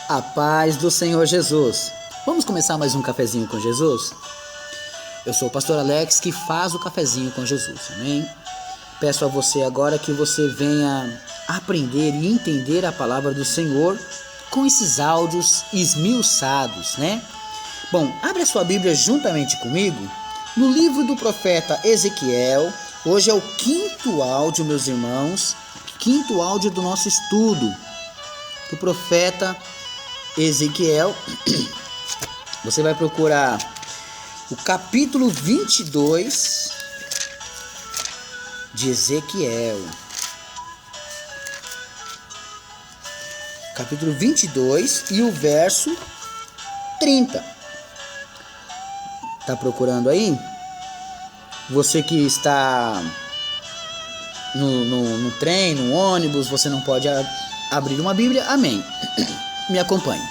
A paz do Senhor Jesus. Vamos começar mais um cafezinho com Jesus? Eu sou o pastor Alex, que faz o cafezinho com Jesus, amém? Peço a você agora que você venha aprender e entender a palavra do Senhor com esses áudios esmiuçados, né? Bom, abre a sua Bíblia juntamente comigo no livro do profeta Ezequiel. Hoje é o quinto áudio, meus irmãos, quinto áudio do nosso estudo do profeta Ezequiel. Você vai procurar o capítulo 22 de Ezequiel. Capítulo 22 e o verso 30. Tá procurando aí? Você que está no trem, no ônibus, você não pode abrir uma Bíblia, amém. Me acompanhe.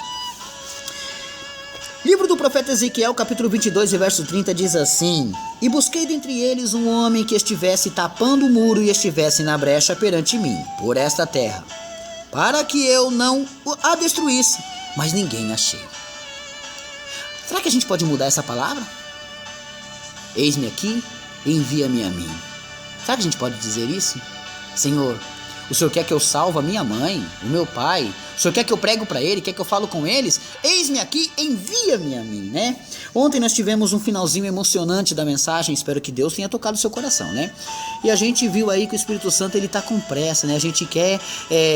Livro do profeta Ezequiel, capítulo 22 e verso 30 diz assim: E busquei dentre eles um homem que estivesse tapando o muro e estivesse na brecha perante mim, por esta terra, para que eu não a destruísse, mas ninguém achei. Será que a gente pode mudar essa palavra? Eis-me aqui, envia-me a mim. Será que a gente pode dizer isso? Senhor, o Senhor quer que eu salve a minha mãe, o meu pai? O Senhor quer que eu prego para ele? Quer que eu falo com eles? Eis-me aqui, envia-me a mim, né? Ontem nós tivemos um finalzinho emocionante da mensagem. Espero que Deus tenha tocado o seu coração, né? E a gente viu aí que o Espírito Santo, ele tá com pressa, né? A gente quer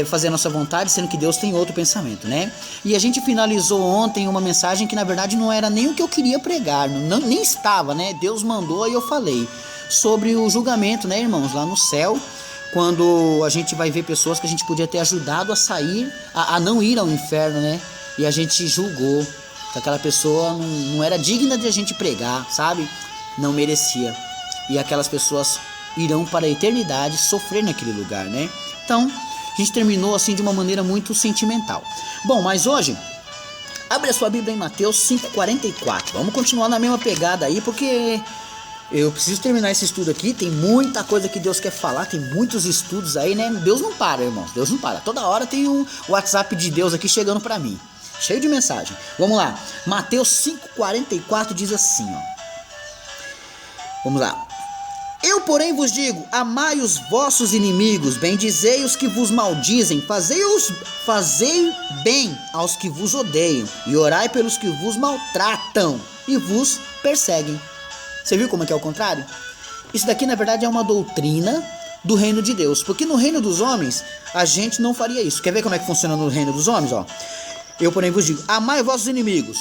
fazer a nossa vontade, sendo que Deus tem outro pensamento, né? E a gente finalizou ontem uma mensagem que na verdade não era nem o que eu queria pregar, nem estava, né? Deus mandou e eu falei sobre o julgamento, né, irmãos? Lá no céu, quando a gente vai ver pessoas que a gente podia ter ajudado a sair, a não ir ao inferno, né? E a gente julgou que aquela pessoa não era digna de a gente pregar, sabe? Não merecia. E aquelas pessoas irão para a eternidade sofrer naquele lugar, né? Então, a gente terminou assim de uma maneira muito sentimental. Bom, mas hoje, abre a sua Bíblia em Mateus 5,44. Vamos continuar na mesma pegada aí, porque eu preciso terminar esse estudo aqui. Tem muita coisa que Deus quer falar, tem muitos estudos aí, né? Deus não para, irmãos, Deus não para. Toda hora tem um WhatsApp de Deus aqui chegando pra mim, cheio de mensagem. Vamos lá, Mateus 5,44 diz assim, ó. Vamos lá. Eu, porém, vos digo, amai os vossos inimigos, bendizei os que vos maldizem, fazei bem aos que vos odeiam, e orai pelos que vos maltratam e vos perseguem. Você viu como é que é o contrário? Isso daqui na verdade é uma doutrina do reino de Deus, porque no reino dos homens a gente não faria isso. Quer ver como é que funciona no reino dos homens? Ó, eu porém vos digo, amai vossos inimigos.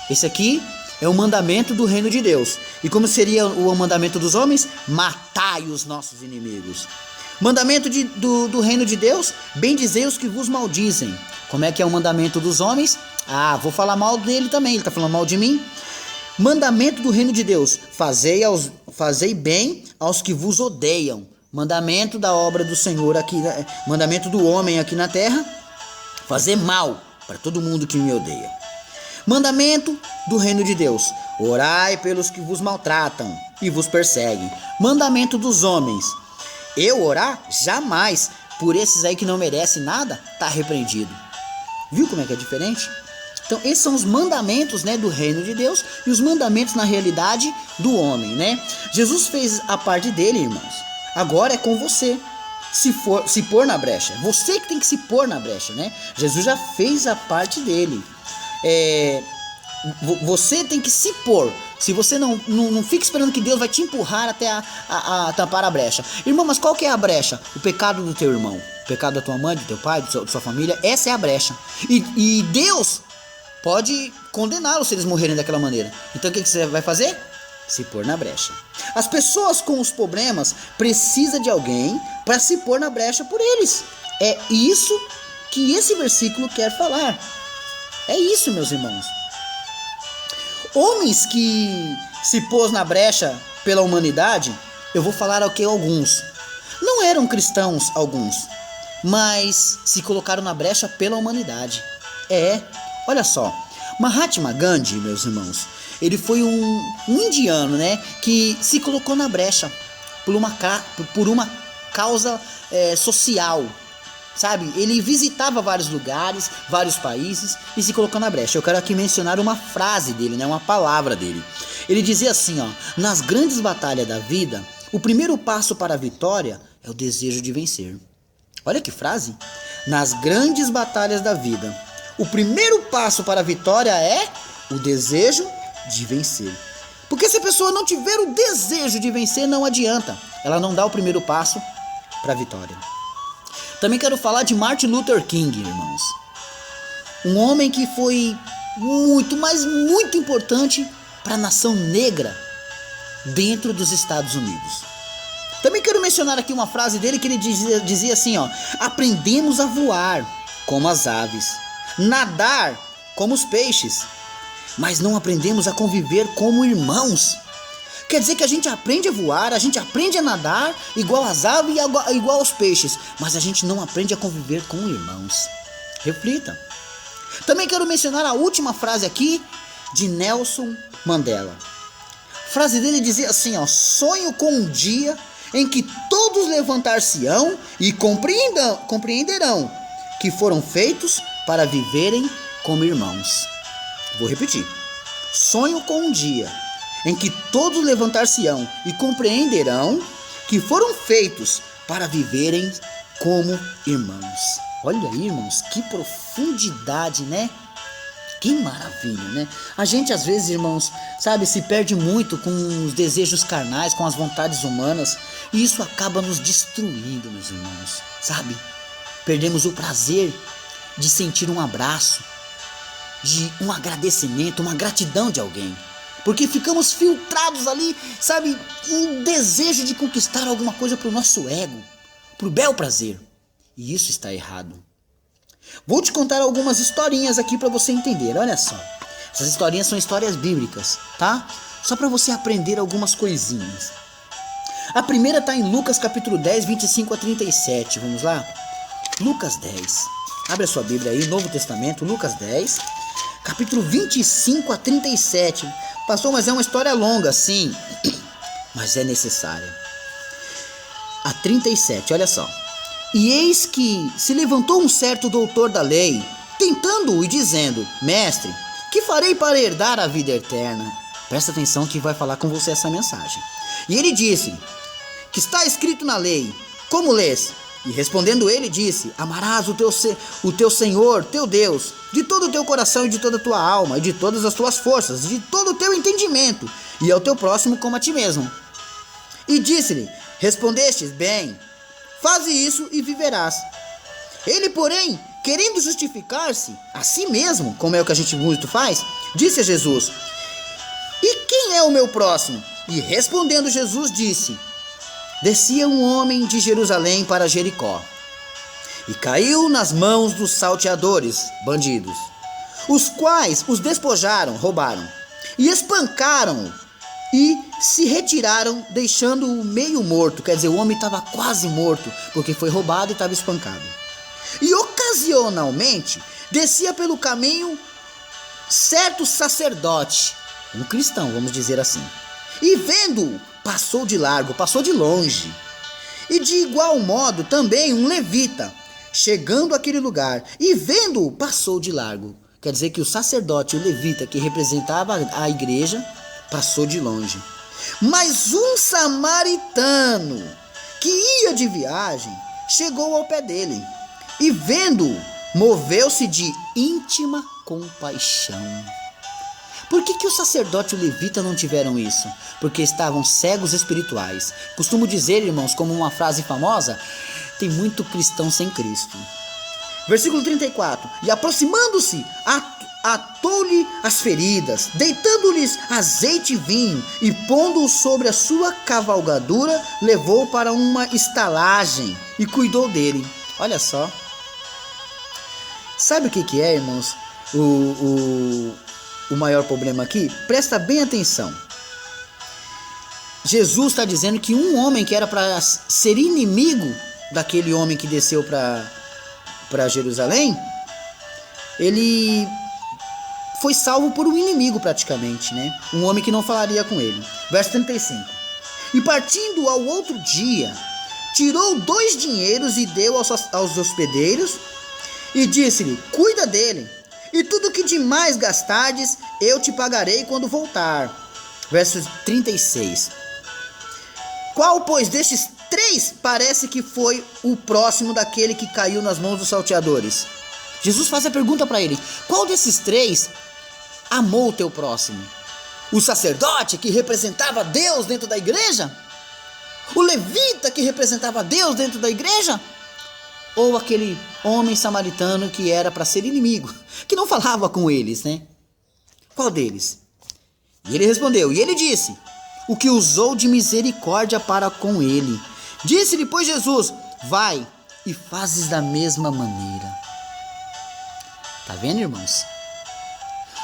Esse aqui é o mandamento do reino de Deus. E como seria o mandamento dos homens? Matai os nossos inimigos. Mandamento do reino de Deus, bendizei os que vos maldizem. Como é que é o mandamento dos homens? Ah, vou falar mal dele também, ele está falando mal de mim. Mandamento do reino de Deus, fazei bem aos que vos odeiam. Mandamento da obra do Senhor aqui, mandamento do homem aqui na terra, fazer mal para todo mundo que me odeia. Mandamento do reino de Deus, orai pelos que vos maltratam e vos perseguem. Mandamento dos homens, eu orar? Jamais. Por esses aí que não merecem nada, tá repreendido. Viu como é que é diferente? Então esses são os mandamentos, né, do reino de Deus e os mandamentos na realidade do homem, né? Jesus fez a parte dele, irmãos. Agora é com você se pôr na brecha. Você que tem que se pôr na brecha, né? Jesus já fez a parte dele. Você tem que se pôr. Se você não fica esperando que Deus vai te empurrar até a tampar a brecha. Irmão, mas qual que é a brecha? O pecado do teu irmão, o pecado da tua mãe, do teu pai, da sua família. Essa é a brecha. E Deus pode condená-los se eles morrerem daquela maneira. Então o que você vai fazer? Se pôr na brecha. As pessoas com os problemas precisam de alguém para se pôr na brecha por eles. É isso que esse versículo quer falar. É isso, meus irmãos. Homens que se pôs na brecha pela humanidade, eu vou falar aqui alguns. Não eram cristãos alguns, mas se colocaram na brecha pela humanidade. Olha só, Mahatma Gandhi, meus irmãos, ele foi um indiano, né, que se colocou na brecha por uma causa social. sabe? Ele visitava vários lugares, vários países e se colocou na brecha. Eu quero aqui mencionar uma frase dele, né? Uma palavra dele. Ele dizia assim, ó: nas grandes batalhas da vida, o primeiro passo para a vitória é o desejo de vencer. Olha que frase! Nas grandes batalhas da vida, o primeiro passo para a vitória é o desejo de vencer. Porque se a pessoa não tiver o desejo de vencer, não adianta. Ela não dá o primeiro passo para a vitória. Também quero falar de Martin Luther King, irmãos. Um homem que foi muito, mas muito importante para a nação negra dentro dos Estados Unidos. Também quero mencionar aqui uma frase dele que ele dizia assim, ó: aprendemos a voar como as aves, nadar como os peixes, mas não aprendemos a conviver como irmãos. Quer dizer que a gente aprende a voar, a gente aprende a nadar igual as aves e igual aos peixes, mas a gente não aprende a conviver como irmãos. Reflita. Também quero mencionar a última frase aqui de Nelson Mandela. A frase dele dizia assim, ó: sonho com um dia em que todos levantar-se-ão e compreenderão que foram feitos para viverem como irmãos. Vou repetir. Sonho com um dia em que todos levantar-se-ão e compreenderão que foram feitos para viverem como irmãos. Olha aí, irmãos, que profundidade, né? Que maravilha, né? A gente às vezes, irmãos, sabe, se perde muito com os desejos carnais, com as vontades humanas, e isso acaba nos destruindo, meus irmãos, sabe? Perdemos o prazer de sentir um abraço, de um agradecimento, uma gratidão de alguém, porque ficamos filtrados ali, sabe, em desejo de conquistar alguma coisa para o nosso ego, para o bel prazer, e isso está errado. Vou te contar algumas historinhas aqui para você entender, olha só. Essas historinhas são histórias bíblicas, tá? Só para você aprender algumas coisinhas. A primeira está em Lucas capítulo 10, 25 a 37, vamos lá? Lucas 10, abre a sua Bíblia aí, Novo Testamento, Lucas 10, capítulo 25 a 37. Pastor, mas é uma história longa, sim, mas é necessária. A 37, olha só. E eis que se levantou um certo doutor da lei, tentando-o e dizendo: mestre, que farei para herdar a vida eterna? Presta atenção que vai falar com você essa mensagem. E ele disse: que está escrito na lei, como lês? E respondendo ele disse: amarás o teu Senhor, teu Deus, de todo o teu coração e de toda a tua alma, e de todas as tuas forças, de todo o teu entendimento, e ao teu próximo como a ti mesmo. E disse-lhe: respondestes bem, faze isso e viverás. Ele, porém, querendo justificar-se a si mesmo, como é o que a gente muito faz, disse a Jesus: e quem é o meu próximo? E respondendo Jesus disse: descia um homem de Jerusalém para Jericó, e caiu nas mãos dos salteadores, bandidos, os quais os despojaram, roubaram, e espancaram-o, e se retiraram, deixando-o meio morto. Quer dizer, o homem estava quase morto, porque foi roubado e estava espancado. E ocasionalmente descia pelo caminho certo sacerdote, um cristão, vamos dizer assim, e vendo-o, passou de largo, passou de longe. E de igual modo também um levita, chegando àquele lugar, e vendo-o, passou de largo. Quer dizer que o sacerdote, o levita, que representava a igreja, passou de longe. Mas um samaritano que ia de viagem chegou ao pé dele e, vendo-o, moveu-se de íntima compaixão. Por que o sacerdote e o levita não tiveram isso? Porque estavam cegos espirituais. Costumo dizer, irmãos, como uma frase famosa: tem muito cristão sem Cristo. Versículo 34. E aproximando-se, atou-lhe as feridas, deitando-lhes azeite e vinho, e pondo-o sobre a sua cavalgadura, levou para uma estalagem e cuidou dele. Olha só. Sabe o que é, irmãos, o maior problema aqui? Presta bem atenção. Jesus está dizendo que um homem que era para ser inimigo daquele homem que desceu para Jerusalém, ele foi salvo por um inimigo praticamente, né? Um homem que não falaria com ele. Verso 35. E partindo ao outro dia, tirou 2 dinheiros e deu aos hospedeiros, e disse-lhe: cuida dele, e tudo que demais gastardes, eu te pagarei quando voltar. Verso 36. Qual, pois, destes 3 parece que foi o próximo daquele que caiu nas mãos dos salteadores? Jesus faz a pergunta para ele: qual desses 3 amou o teu próximo? O sacerdote que representava Deus dentro da igreja? O levita que representava Deus dentro da igreja? Ou aquele homem samaritano que era para ser inimigo, que não falava com eles, né? Qual deles? E ele respondeu, e ele disse: o que usou de misericórdia para com ele. Disse-lhe, pois, Jesus: vai e fazes da mesma maneira. Tá vendo, irmãos?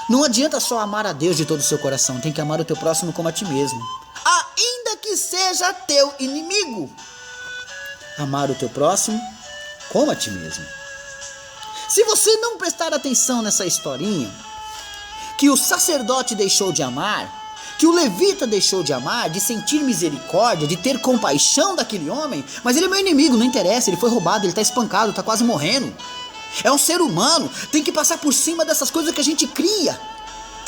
Não adianta só amar a Deus de todo o seu coração, tem que amar o teu próximo como a ti mesmo, ainda que seja teu inimigo. Amar o teu próximo como a ti mesmo. Se você não prestar atenção nessa historinha, que o sacerdote deixou de amar, que o levita deixou de amar, de sentir misericórdia, de ter compaixão daquele homem, mas ele é meu inimigo, não interessa, ele foi roubado, ele está espancado, está quase morrendo. É um ser humano, tem que passar por cima dessas coisas que a gente cria.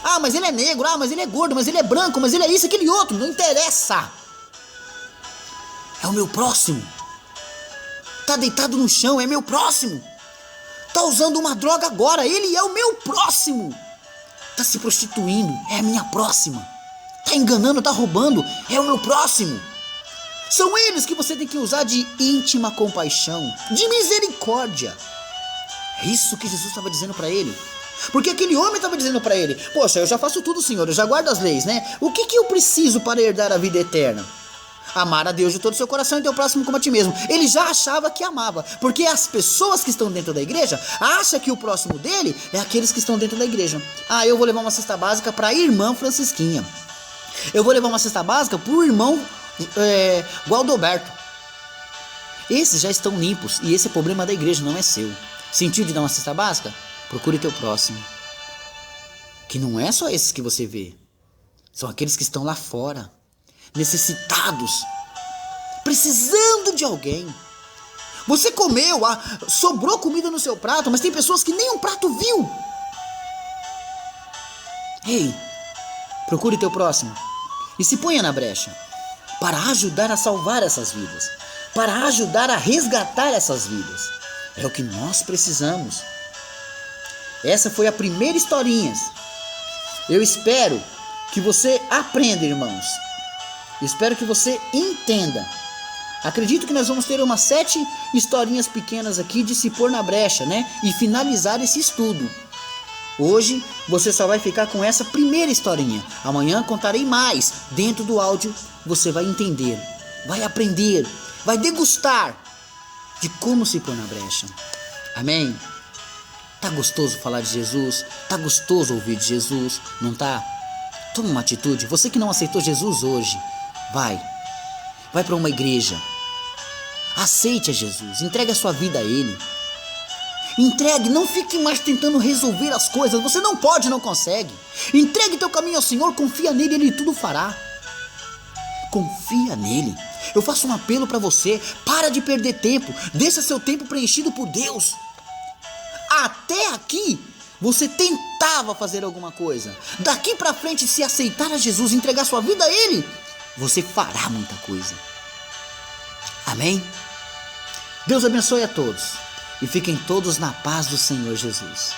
Ah, mas ele é negro, ah, mas ele é gordo, mas ele é branco, mas ele é isso, aquele outro, não interessa. É o meu próximo. Tá deitado no chão, é meu próximo. Tá usando uma droga agora, ele é o meu próximo. Tá se prostituindo, é a minha próxima. Tá enganando, tá roubando, é o meu próximo. São eles que você tem que usar de íntima compaixão, de misericórdia. É isso que Jesus estava dizendo para ele. Porque aquele homem estava dizendo para ele: poxa, eu já faço tudo, Senhor, eu já guardo as leis, né? O que eu preciso para herdar a vida eterna? Amar a Deus de todo o seu coração e teu próximo como a ti mesmo. Ele já achava que amava, porque as pessoas que estão dentro da igreja acham que o próximo dele é aqueles que estão dentro da igreja. Ah, eu vou levar uma cesta básica para a irmã Francisquinha. Eu vou levar uma cesta básica para o irmão Gualdoberto. Esses já estão limpos e esse é problema da igreja, não é seu. Sentiu de dar uma cesta básica? Procure teu próximo. Que não é só esses que você vê. São aqueles que estão lá fora, necessitados, precisando de alguém. Você comeu, sobrou comida no seu prato, mas tem pessoas que nem um prato viu. Ei, procure teu próximo e se ponha na brecha para ajudar a salvar essas vidas, para ajudar a resgatar essas vidas. É o que nós precisamos. Essa foi a primeira historinha. Eu espero que você aprenda, irmãos. Espero que você entenda. Acredito que nós vamos ter umas 7 historinhas pequenas aqui de se pôr na brecha, né? E finalizar esse estudo. Hoje você só vai ficar com essa primeira historinha. Amanhã contarei mais. Dentro do áudio você vai entender, vai aprender, vai degustar de como se pôr na brecha. Amém? Tá gostoso falar de Jesus? Tá gostoso ouvir de Jesus? Não tá? Toma uma atitude. Você que não aceitou Jesus hoje, vai para uma igreja. Aceite a Jesus, entregue a sua vida a Ele. Entregue, não fique mais tentando resolver as coisas. Você não pode, não consegue. Entregue teu caminho ao Senhor, confia nele, Ele tudo fará. Confia nele. Eu faço um apelo para você, para de perder tempo, deixa seu tempo preenchido por Deus. Até aqui, você tentava fazer alguma coisa. Daqui para frente, se aceitar a Jesus, entregar sua vida a Ele, você fará muita coisa. Amém? Deus abençoe a todos e fiquem todos na paz do Senhor Jesus.